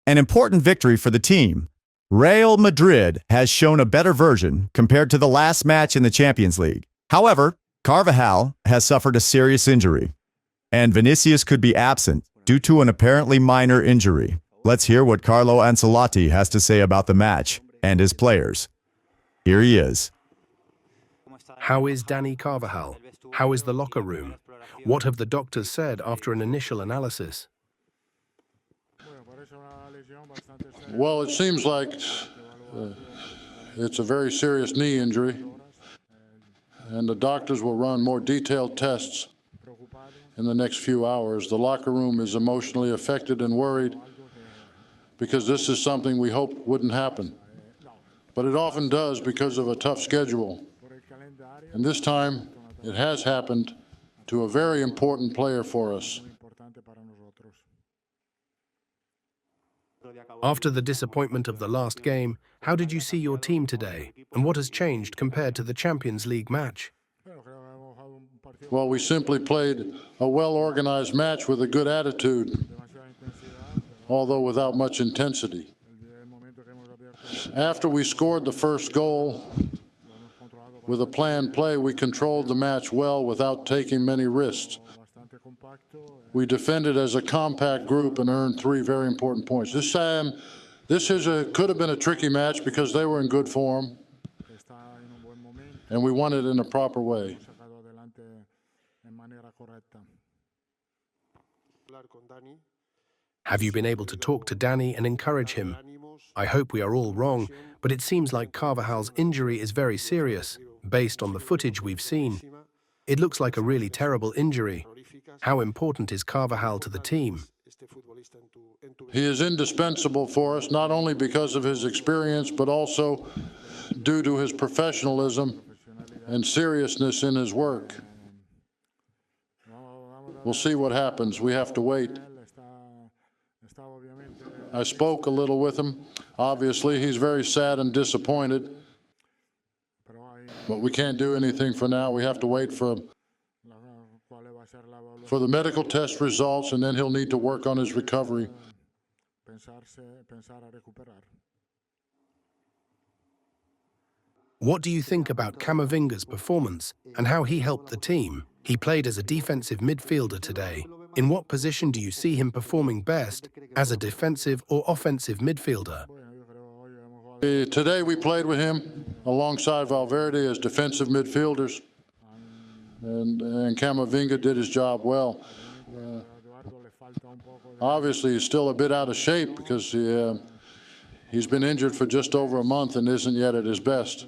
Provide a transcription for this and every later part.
An important victory for the team. Real Madrid has shown a better version compared to the last match in the Champions League. However, Carvajal has suffered a serious injury, and Vinicius could be absent due to an apparently minor injury. Let's hear what Carlo Ancelotti has to say about the match and his players. Here he is. How is Dani Carvajal? How is the locker room? What have the doctors said after an initial analysis? Well, it seems like it's a very serious knee injury, and the doctors will run more detailed tests in the next few hours. The locker room is emotionally affected and worried because this is something we hoped wouldn't happen. But it often does because of a tough schedule. And this time, it has happened to a very important player for us. After the disappointment of the last game, how did you see your team today? And what has changed compared to the Champions League match? Well, we simply played a well-organized match with a good attitude, although without much intensity. After we scored the first goal, with a planned play, we controlled the match well without taking many risks. We defended as a compact group and earned 3 very important points. This time, could have been a tricky match because they were in good form, and we won it in a proper way. Have you been able to talk to Dani and encourage him? I hope we are all wrong, but it seems like Carvajal's injury is very serious, based on the footage we've seen. It looks like a really terrible injury. How important is Carvajal to the team? He is indispensable for us, not only because of his experience, but also due to his professionalism and seriousness in his work. We'll see what happens. We have to wait. I spoke a little with him. Obviously, he's very sad and disappointed. But we can't do anything for now. We have to wait for the medical test results, and then he'll need to work on his recovery. What do you think about Camavinga's performance and how he helped the team? He played as a defensive midfielder today. In what position do you see him performing best, as a defensive or offensive midfielder? Today we played with him alongside Valverde as defensive midfielders, and Camavinga did his job well. Obviously, he's still a bit out of shape because he's been injured for just over a month and isn't yet at his best.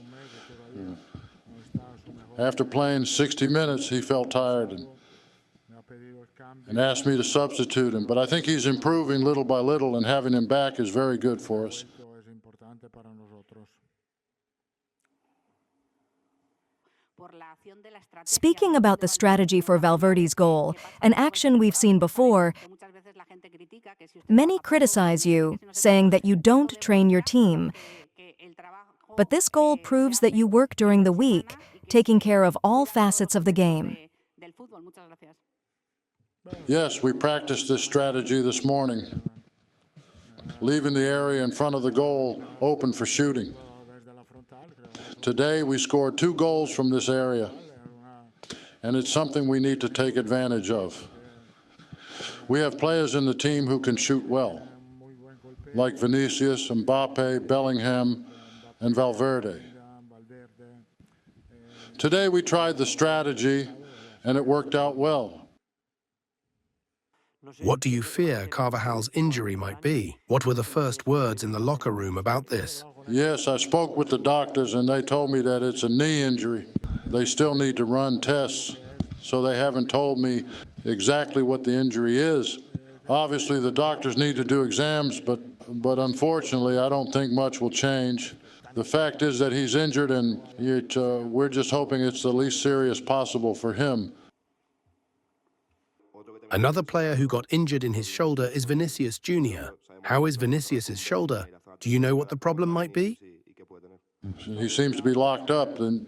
After playing 60 minutes, he felt tired and asked me to substitute him. But I think he's improving little by little, and having him back is very good for us. Speaking about the strategy for Valverde's goal, an action we've seen before, many criticize you, saying that you don't train your team. But this goal proves that you work during the week, taking care of all facets of the game. Yes, we practiced this strategy this morning, leaving the area in front of the goal open for shooting. Today, we scored 2 goals from this area, and it's something we need to take advantage of. We have players in the team who can shoot well, like Vinicius, Mbappe, Bellingham, and Valverde. Today, we tried the strategy, and it worked out well. What do you fear Carvajal's injury might be? What were the first words in the locker room about this? Yes, I spoke with the doctors, and they told me that it's a knee injury. They still need to run tests, so they haven't told me exactly what the injury is. Obviously, the doctors need to do exams, but unfortunately, I don't think much will change. The fact is that he's injured, and we're just hoping it's the least serious possible for him. Another player who got injured in his shoulder is Vinicius Jr. How is Vinicius's shoulder? Do you know what the problem might be? He seems to be locked up, and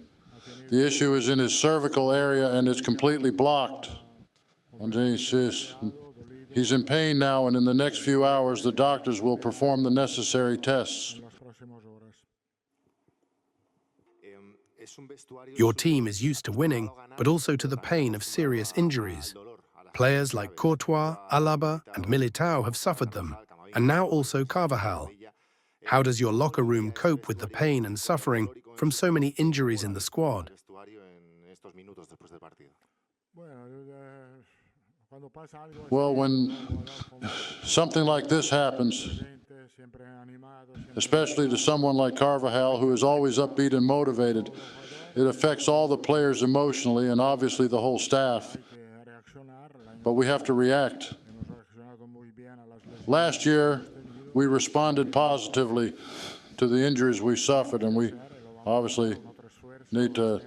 the issue is in his cervical area, and it's completely blocked. He's in pain now, and in the next few hours, the doctors will perform the necessary tests. Your team is used to winning, but also to the pain of serious injuries. Players like Courtois, Alaba, and Militao have suffered them, and now also Carvajal. How does your locker room cope with the pain and suffering from so many injuries in the squad? Well, when something like this happens, especially to someone like Carvajal, who is always upbeat and motivated, it affects all the players emotionally and obviously the whole staff. But we have to react. Last year, we responded positively to the injuries we suffered, and we obviously need to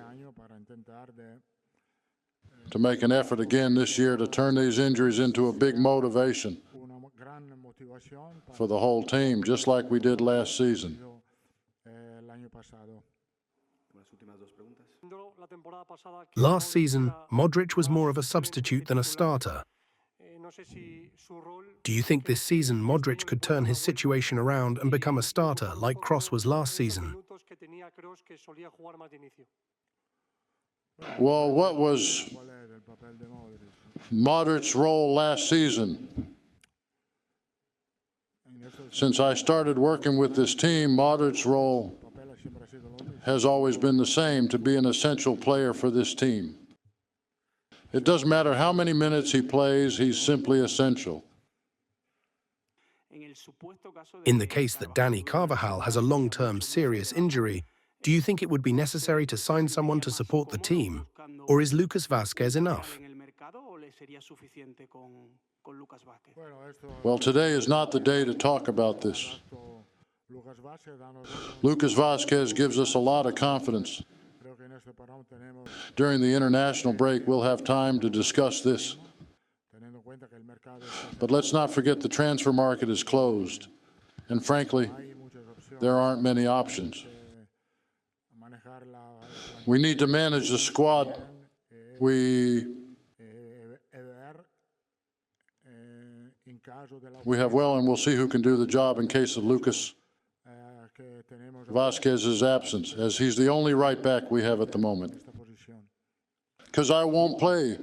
make an effort again this year to turn these injuries into a big motivation for the whole team, just like we did last season. Last season, Modric was more of a substitute than a starter. Do you think this season Modric could turn his situation around and become a starter like Kroos was last season? Well, what was Modric's role last season? Since I started working with this team, Modric's role has always been the same, to be an essential player for this team. It doesn't matter how many minutes he plays, he's simply essential. In the case that Dani Carvajal has a long-term serious injury, do you think it would be necessary to sign someone to support the team? Or is Lucas Vázquez enough? Well, today is not the day to talk about this. Lucas Vázquez gives us a lot of confidence. During the international break, we'll have time to discuss this. But let's not forget the transfer market is closed. And frankly, there aren't many options. We need to manage the squad. We have well, and we'll see who can do the job in case of Lucas Vázquez's absence, as he's the only right back we have at the moment. Because I won't play